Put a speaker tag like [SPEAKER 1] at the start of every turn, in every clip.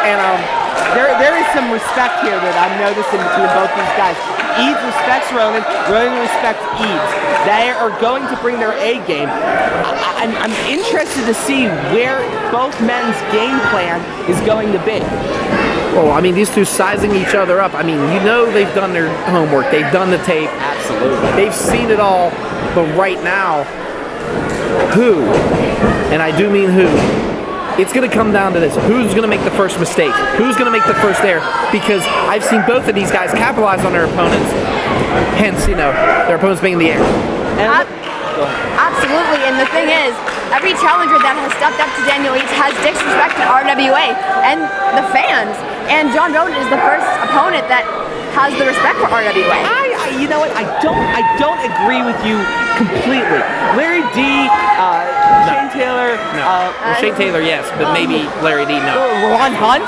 [SPEAKER 1] And there is some respect here that I'm noticing between both these guys. Eads respects Rodin. Rodin respects Eads. They are going to bring their A game. I'm interested to see where both men's game plan is going to be.
[SPEAKER 2] Well, I mean, these two sizing each other up. I mean, you know they've done their homework. They've done the tape.
[SPEAKER 1] Absolutely.
[SPEAKER 2] They've seen it all. But right now, who, and I do mean who, it's going to come down to this. Who's going to make the first mistake? Who's going to make the first error? Because I've seen both of these guys capitalize on their opponents. Hence, their opponents making the error.
[SPEAKER 3] Absolutely, and the thing is, every challenger that has stepped up to Daniel Eads has disrespected RWA and the fans. And John Rodin is the first opponent that has the respect for RWA.
[SPEAKER 1] You know what? I don't agree with you completely. Larry D, Shane Taylor.
[SPEAKER 2] No. Shane Taylor, yes, but maybe Larry D, no.
[SPEAKER 1] Ron Hunt.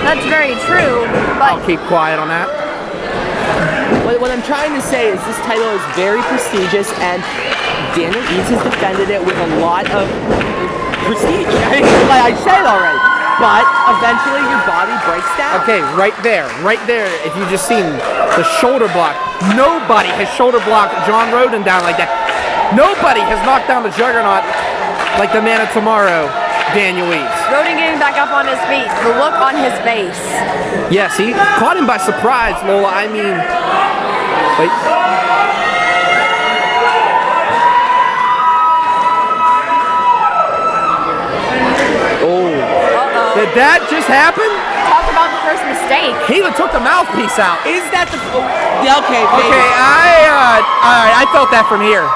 [SPEAKER 3] That's very true. But
[SPEAKER 2] I'll keep quiet on that.
[SPEAKER 1] What I'm trying to say is this title is very prestigious, and Daniel Eads has defended it with a lot of prestige. Like I said already. But eventually your body breaks down.
[SPEAKER 2] Okay, right there. If you just seen the shoulder block, nobody has shoulder blocked John Rodin down like that. Nobody has knocked down the juggernaut like the man of tomorrow, Daniel Eads.
[SPEAKER 3] Rodin getting back up on his feet, the look on his face.
[SPEAKER 2] Yes, he caught him by surprise, Lola. I mean, wait. Did that just happen?
[SPEAKER 3] Talk about the first mistake.
[SPEAKER 2] He even took the mouthpiece out.
[SPEAKER 1] Is that the... Okay, maybe.
[SPEAKER 2] Okay, I felt that from here.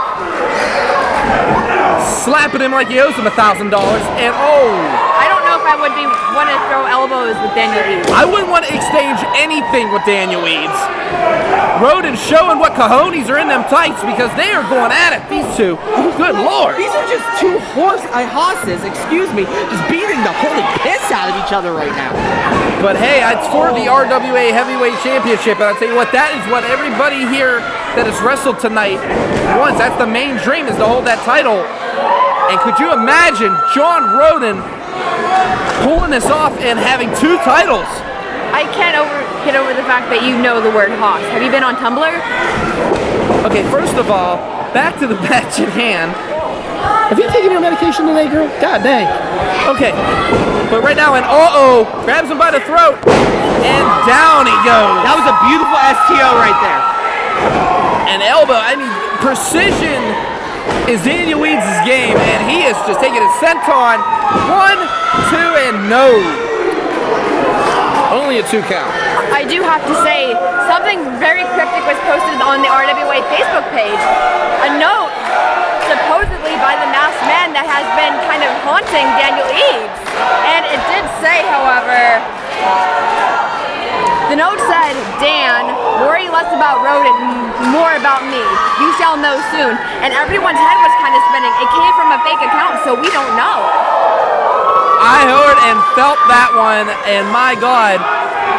[SPEAKER 2] Slapping him like he owes him $1,000, and
[SPEAKER 3] I don't know if I would want to throw elbows with Daniel Eads.
[SPEAKER 2] I wouldn't want to exchange anything with Daniel Eads. Rodin showing what cojones are in them tights because they are going at it, these two. Good Lord.
[SPEAKER 1] These are just two horses, excuse me, just beating the holy piss out of each other right now.
[SPEAKER 2] But hey, it's for the RWA Heavyweight Championship, and I'll tell you what, that is what everybody here that has wrestled tonight wants. That's the main dream, is to hold that title. And could you imagine John Rodin pulling this off and having two titles?
[SPEAKER 3] I can't get over the fact that you know the word Haas. Have you been on Tumblr?
[SPEAKER 2] Okay, first of all, back to the match at hand. Have you taken your medication today, girl? God dang. Okay, but right now, grabs him by the throat, and down he goes.
[SPEAKER 1] That was a beautiful STO right there.
[SPEAKER 2] An elbow, I mean, precision is Daniel Eads' game, and he is just taking his senton. 1, 2, and no. Only a 2 count.
[SPEAKER 3] I do have to say, something very cryptic was posted on the RWA Facebook page. A note, supposedly by the masked man, that has been kind of haunting Daniel Eads. And it did say, however, the note said, Dan, worry less about Rodin, more about me. You shall know soon. And everyone's head was kind of spinning. It came from a fake account, so we don't know.
[SPEAKER 2] I heard and felt that one, and my God,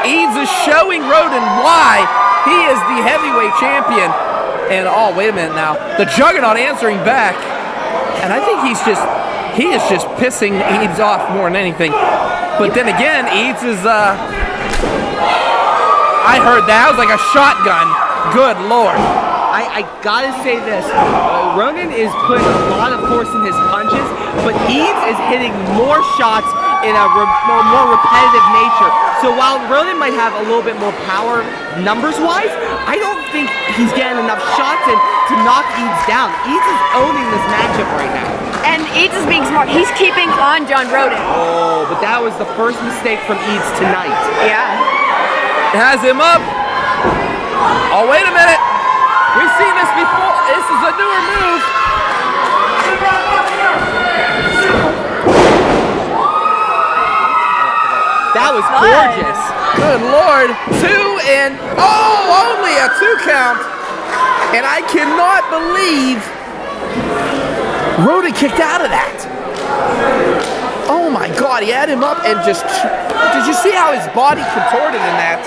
[SPEAKER 2] Eads is showing Rodin why he is the heavyweight champion. And wait a minute now, the Juggernaut answering back, and I think he is just pissing Eads off more than anything. But then again, Eads is I heard that. It was like a shotgun. Good Lord.
[SPEAKER 1] I gotta say this, Rodin is putting a lot of force in his punches, but Eads is hitting more shots in a more repetitive nature. So while Rodin might have a little bit more power numbers-wise, I don't think he's getting enough shots in to knock Eads down. Eads is owning this matchup right now.
[SPEAKER 3] And Eads is being smart. He's keeping on John Rodin.
[SPEAKER 1] Oh, but that was the first mistake from Eads tonight.
[SPEAKER 3] Yeah.
[SPEAKER 2] Has him up. Oh, wait a minute. We've seen this before. This is a newer move.
[SPEAKER 1] That was gorgeous.
[SPEAKER 2] Good Lord. 2 and only a 2 count. And I cannot believe Rodin kicked out of that. Oh my God, he had him up and just, did you see how his body contorted in that?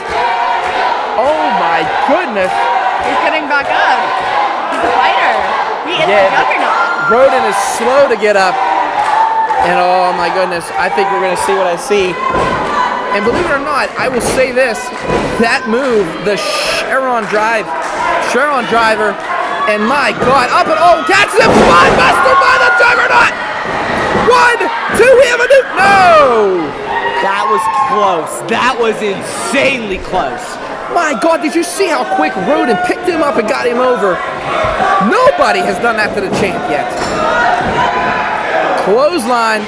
[SPEAKER 2] Oh my goodness.
[SPEAKER 3] He's getting back up. He's a fighter. He is a juggernaut.
[SPEAKER 2] Rodin is slow to get up. And oh my goodness, I think we're going to see what I see. And believe it or not, I will say this, that move, the Sharon driver, and my God, up and oh, catch the spine buster by the Juggernaut! 1, 2, we have a new, no!
[SPEAKER 1] That was close. That was insanely close.
[SPEAKER 2] My God, did you see how quick Rodin picked him up and got him over? Nobody has done that to the champ yet. Clothesline,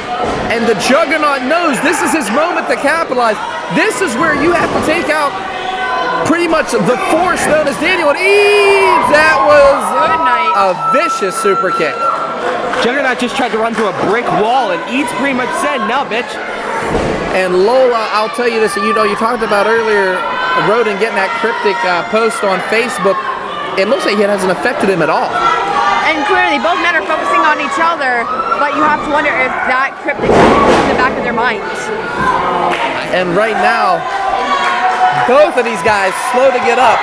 [SPEAKER 2] and the Juggernaut knows this is his moment to capitalize. This is where you have to take out pretty much the force known as Daniel Eads. That was a vicious super kick.
[SPEAKER 1] Juggernaut just tried to run through a brick wall, and Eads pretty much said, no, bitch.
[SPEAKER 2] And Lola, I'll tell you this, you talked about earlier, Rodin getting that cryptic post on Facebook. It looks like it hasn't affected him at all.
[SPEAKER 3] And clearly, both men are focusing on each other, but you have to wonder if that cryptic is in the back of their minds.
[SPEAKER 2] And right now, both of these guys slow to get up.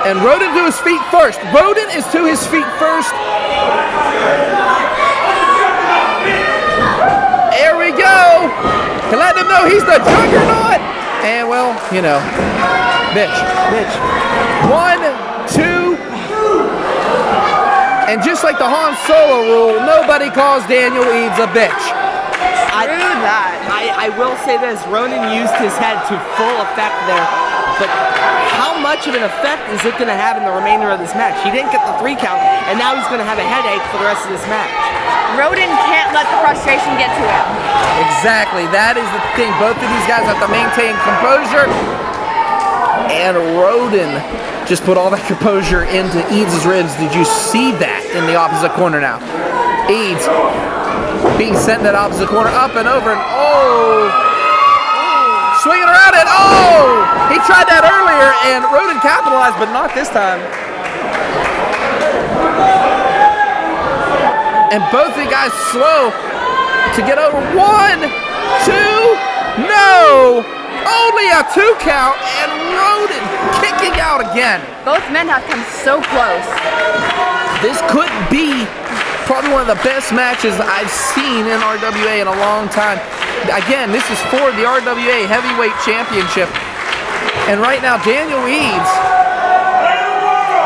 [SPEAKER 2] And Rodin to his feet first. Rodin is to his feet first. There we go. To let them know he's the Juggernaut. And well, bitch. 1, 2. And just like the Han Solo rule, nobody calls Daniel Eads a bitch.
[SPEAKER 1] I will say this, Rodin used his head to full effect there, but how much of an effect is it going to have in the remainder of this match? He didn't get the 3 count, and now he's going to have a headache for the rest of this match.
[SPEAKER 3] Rodin can't let the frustration get to him.
[SPEAKER 2] Exactly, that is the thing. Both of these guys have to maintain composure, and Rodin just put all that composure into Eads' ribs. Did you see that in the opposite corner now? Eads being sent in that opposite corner, up and over, and swinging around it, he tried that earlier, and Rodin capitalized, but not this time. And both the guys slow to get over. 1, 2, no! Only a 2 count, and Rodin kicking out again.
[SPEAKER 3] Both men have come so close.
[SPEAKER 2] This could be probably one of the best matches I've seen in RWA in a long time. Again, this is for the RWA Heavyweight Championship. And right now, Daniel Eads.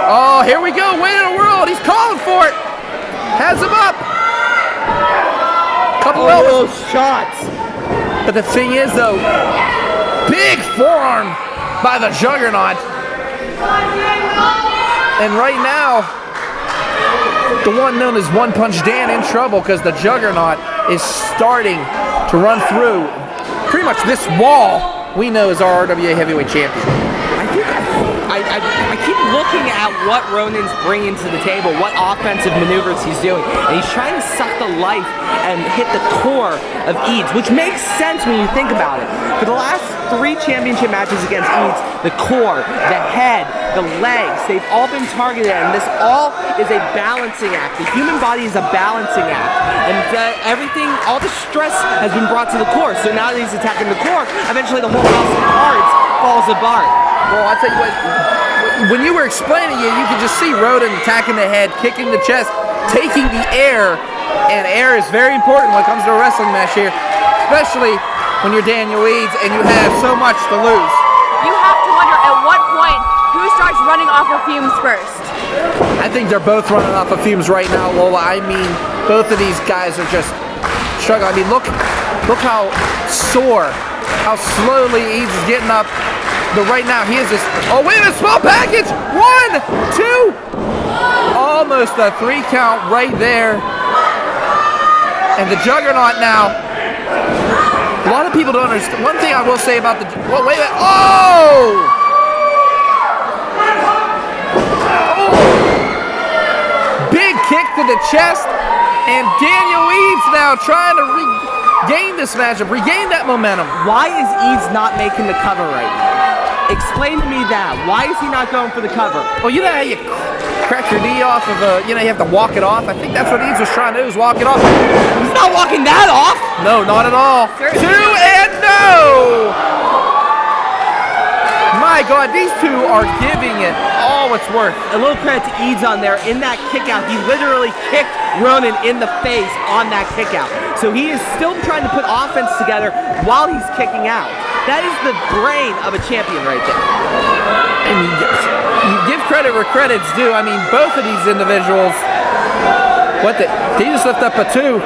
[SPEAKER 2] Oh, here we go. Weight of the world. He's calling for it. Has him up. Couple elbows.
[SPEAKER 1] Shots.
[SPEAKER 2] But the thing is, though, big forearm by the Juggernaut. And right now, the one known as One Punch Dan in trouble because the Juggernaut is starting to run through pretty much this wall we know is our RWA Heavyweight Champion.
[SPEAKER 1] I keep looking at what Rodin's bringing to the table, what offensive maneuvers he's doing, and he's trying to suck the life and hit the core of Eads, which makes sense when you think about it. For the last 3 championship matches against Eads, the core, the head, the legs, they've all been targeted, and this all is a balancing act. The human body is a balancing act, and everything, all the stress has been brought to the core. So now that he's attacking the core, eventually the whole house of cards falls apart.
[SPEAKER 2] Well, I'll tell you what, when you were explaining it, you could just see Rodin attacking the head, kicking the chest, taking the air, and air is very important when it comes to a wrestling match here, especially when you're Daniel Eads and you have so much to lose.
[SPEAKER 3] You have to wonder at what point who starts running off of fumes first.
[SPEAKER 2] I think they're both running off of fumes right now, Lola. I mean, both of these guys are just struggling. I mean, look how sore, how slowly Eads is getting up. But right now, he is just, oh, wait a minute, small package. 1, 2, almost a 3 count right there. And the Juggernaut now, a lot of people don't understand. One thing I will say about the, well, wait a minute, big kick to the chest, and Daniel Eads now trying to regain this matchup, regain that momentum.
[SPEAKER 1] Why is Eads not making the cover right now? Explain to me that. Why is he not going for the cover?
[SPEAKER 2] Well, you know how you crack your knee off of you know, you have to walk it off? I think that's what Eads was trying to do, is walk it off.
[SPEAKER 1] He's not walking that off!
[SPEAKER 2] No, not at all. 2 and no! My my God, these two are giving it all it's worth.
[SPEAKER 1] A little credit to Eads on there. In that kick out, he literally kicked Ronan in the face on that kick out. So he is still trying to put offense together while he's kicking out. That is the brain of a champion right there.
[SPEAKER 2] I mean, you give credit where credit's due. I mean, both of these individuals, they just lift up a 2.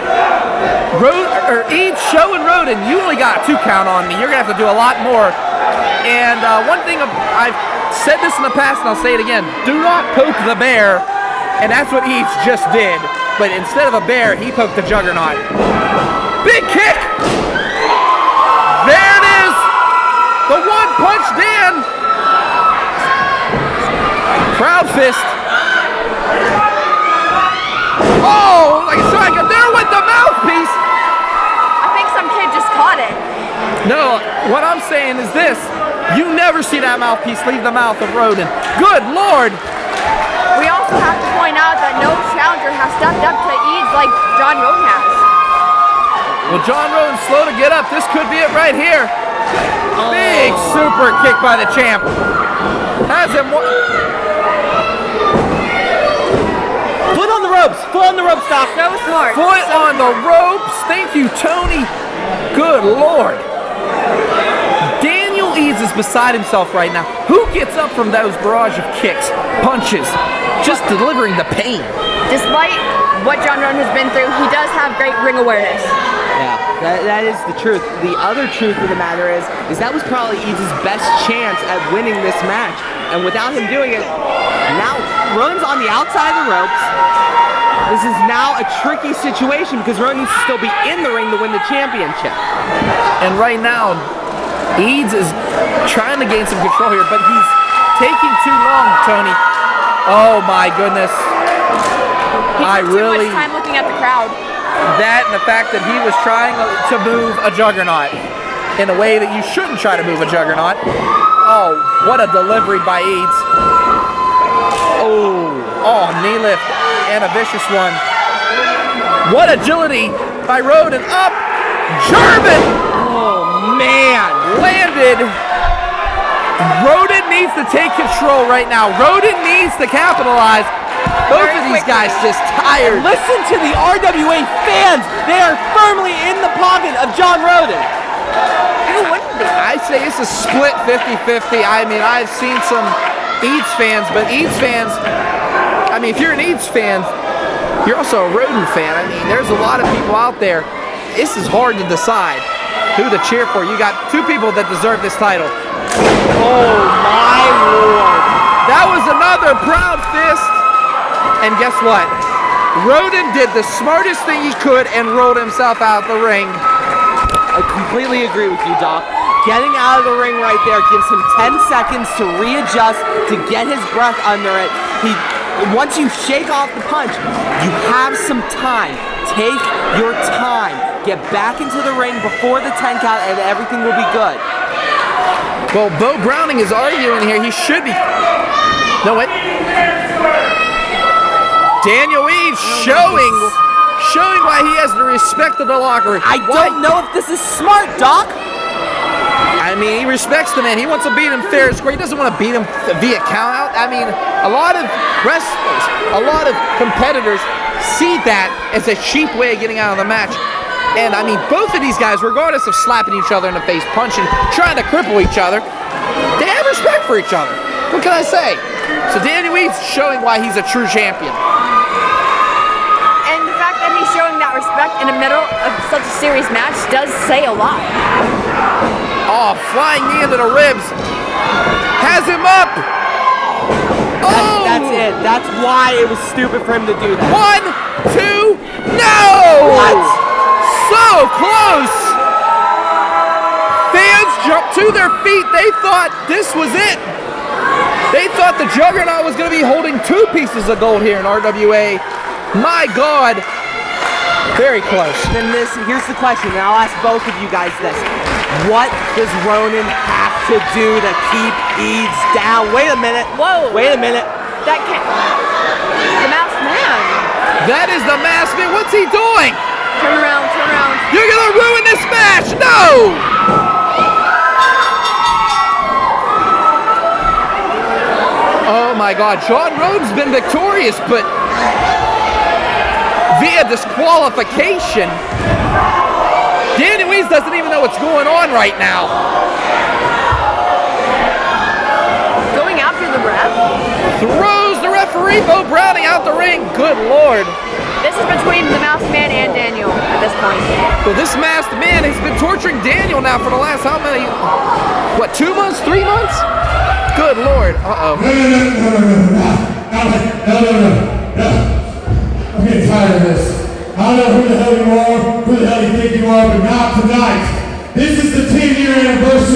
[SPEAKER 2] Eads showing Rodin, you only got a 2 count on me. You're going to have to do a lot more. And one thing, I've said this in the past and I'll say it again, do not poke the bear. And that's what Eads just did. But instead of a bear, he poked the Juggernaut. Big kick! There it is! The one punch Dan! Crowd fist. Oh, like a strike. There went the mouthpiece.
[SPEAKER 3] I think some kid just caught it.
[SPEAKER 2] No, what I'm saying is this. You never see that mouthpiece leave the mouth of Rodin. Good Lord.
[SPEAKER 3] We also have to point out that no challenger has stepped up to Eads like John Rodin has.
[SPEAKER 2] Well, John Rodin's slow to get up. This could be it right here. Big super kick by the champ. Has him.
[SPEAKER 1] Foot on the ropes. Foot on the ropes, Doc.
[SPEAKER 3] So smart.
[SPEAKER 2] Foot on the ropes. Thank you, Tony. Good Lord. Daniel Eads is beside himself right now. Who gets up from those barrage of kicks, punches, just delivering the pain?
[SPEAKER 3] Despite what John Rodin has been through, he does have great ring awareness.
[SPEAKER 1] Yeah, that is the truth. The other truth of the matter is that was probably Eads' best chance at winning this match. And without him doing it, now Rodin's on the outside of the ropes. This is now a tricky situation because Rodin needs to still be in the ring to win the championship.
[SPEAKER 2] And right now, Eads is trying to gain some control here, but he's taking too long, Tony. Oh my goodness.
[SPEAKER 3] He took too much time looking at the crowd.
[SPEAKER 2] That and the fact that he was trying to move a Juggernaut in a way that you shouldn't try to move a Juggernaut. Oh, what a delivery by Eads. Oh, knee lift and a vicious one. What agility by Rodin. Up, German.
[SPEAKER 1] Oh man,
[SPEAKER 2] landed. Rodin needs to take control right now. Rodin needs to capitalize. Both of these guys just tired.
[SPEAKER 1] Listen to the RWA fans. They are firmly in the pocket of John Rodin.
[SPEAKER 3] Who wouldn't be?
[SPEAKER 2] I say it's a split 50-50. I mean, I've seen some Eads fans, but Eads fans, I mean, if you're an Eads fan, you're also a Rodin fan. I mean, there's a lot of people out there. This is hard to decide who to cheer for. You got 2 people that deserve this title.
[SPEAKER 1] Oh my Lord.
[SPEAKER 2] That was another proud fist. And guess what? Rodin did the smartest thing he could and rolled himself out the ring.
[SPEAKER 1] I completely agree with you, Doc. Getting out of the ring right there gives him 10 seconds to readjust, to get his breath under it. Once you shake off the punch, you have some time. Take your time. Get back into the ring before the 10 count and everything will be good.
[SPEAKER 2] Well, Bo Browning is arguing here. He should be. No, wait. Daniel Eads showing why he has the respect of the locker room.
[SPEAKER 1] I don't know if this is smart, Doc.
[SPEAKER 2] I mean, he respects the man. He wants to beat him fair and square. He doesn't want to beat him via count out. I mean, a lot of wrestlers, a lot of competitors see that as a cheap way of getting out of the match. And I mean, both of these guys, regardless of slapping each other in the face, punching, trying to cripple each other, they have respect for each other. What can I say? So Daniel Eads showing why he's a true champion.
[SPEAKER 3] And the fact that he's showing that respect in the middle of such a serious match does say a lot.
[SPEAKER 2] Oh, flying knee into the ribs. Has him up. Oh!
[SPEAKER 1] That's it. That's why it was stupid for him to do that.
[SPEAKER 2] 1, 2, no!
[SPEAKER 1] What?
[SPEAKER 2] So close! Fans jumped to their feet. They thought this was it. They thought the Juggernaut was going to be holding 2 pieces of gold here in RWA. My God. Very close.
[SPEAKER 1] Then here's the question, and I'll ask both of you guys this. What does Ronan have to do to keep Eads down? Wait a minute.
[SPEAKER 3] Whoa.
[SPEAKER 1] Wait a minute.
[SPEAKER 3] That can't. The masked man.
[SPEAKER 2] That is the masked man. What's he doing?
[SPEAKER 3] Turn around, turn around.
[SPEAKER 2] You're going to ruin this match. No! my God. John Rhodes been victorious, but via disqualification. Daniel Eads doesn't even know what's going on right now.
[SPEAKER 3] Going after the ref.
[SPEAKER 2] Throws the referee, Bo Browning, out the ring. Good Lord.
[SPEAKER 3] This is between the masked man and Daniel at this point.
[SPEAKER 2] Well, this masked man has been torturing Daniel now for the last how many? What, 2 months, 3 months? Good Lord. Uh-oh.
[SPEAKER 4] No. I'm getting tired of this. I don't know who the hell you are, who the hell you think you are, but not tonight. This is the 10-year anniversary.